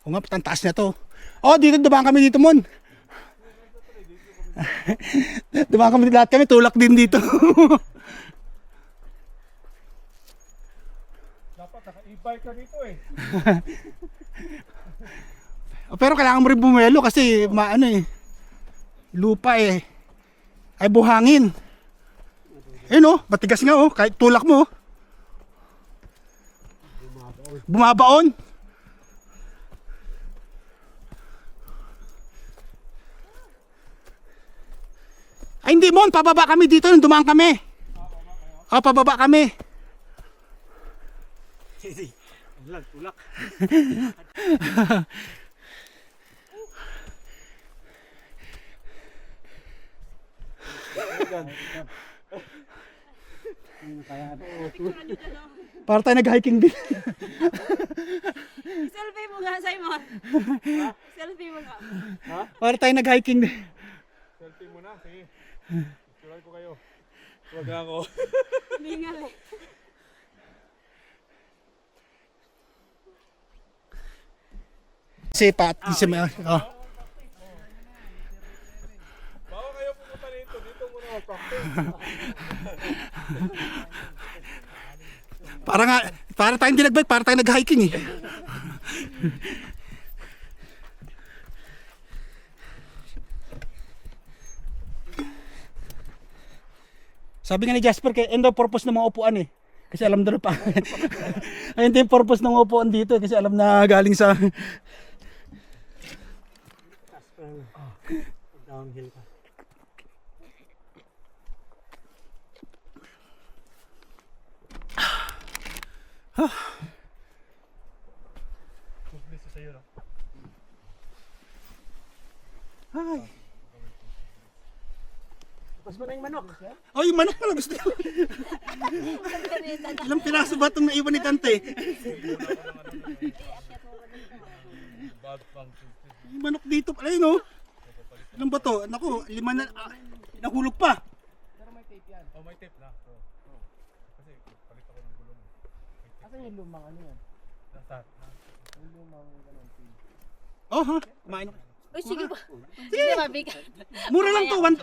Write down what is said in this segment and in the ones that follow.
O nga, ang taas na to. Oh, dito dumaan kami dito, Mon. Dumaan kami lahat kami, tulak din dito. Dapat naka-e-bike ka dito eh. Pero kailangan mo rin bumelo kasi maano eh. Lupa eh. Ay buhangin. Ayun oh, matigas nga oh, kahit tulak mo. Bumabaon. Ay hindi Mon, pababa kami dito nung dumaan kami. Oh, pababa kami. Tulak. Para tayo nag-hiking din. Selfie mo nga, Simon. Selfie mo nga. Para tayo nag-hiking din. Selfie mo na, sige. Picturean ko kayo. Huwag na ako. Mingal eh. Si Pat, si oh. Bago kayo pumunta dito, dito muna mag-practice. Para tayong dinagbike, para tayong nag-hiking eh. Sabi nga ni Jasper, kaya end of purpose ng mga upuan eh. Kasi alam na pa. Ayun din yung purpose ng upuan dito eh, kasi alam na galing sa downhill ka. Gusto sa'yo no? Ay. Tapos mo na yung manok. Oh, yung manok pala gusto ko. Ilang piraso ba itong naiwan ni Tante? Bad function. Yung manok dito pala yun oh. Ilan ba to? Naku, 5 na, nahulog pa. Oh, may tape na. Kasi palit ako ng gulong. Asan yung lumang ano yan? Nasa. Yung lumang ganun. Oh ha, kumain ako. Uy, sige ba? Sige, mabigat. Mura lang to, $1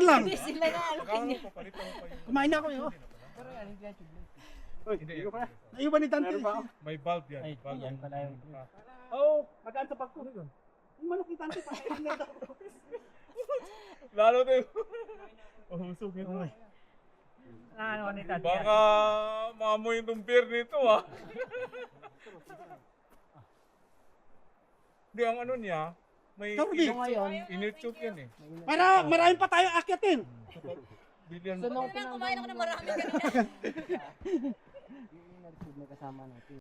lang. Sila na, alkin niya. Papalit ako pa yun. Kumain na ako eh oh. Pero yan, hindi yan tubeless. Hindi. Naiwan ni Tante. May valve yan. Ay, Valve. yan pala yung... Oh, magaan sa pagko. Yung manok ni Tante pa. Lalo na yung... Mahusog yun. Ano ni Tati? Baka maamoy yung beer nito ah. Hindi, ang ano niya, may Sorry. inert-tube yan eh. Para marami pa tayo akyatin. Billion. So, nung Kumain ako ng marami kanina. may kasama natin.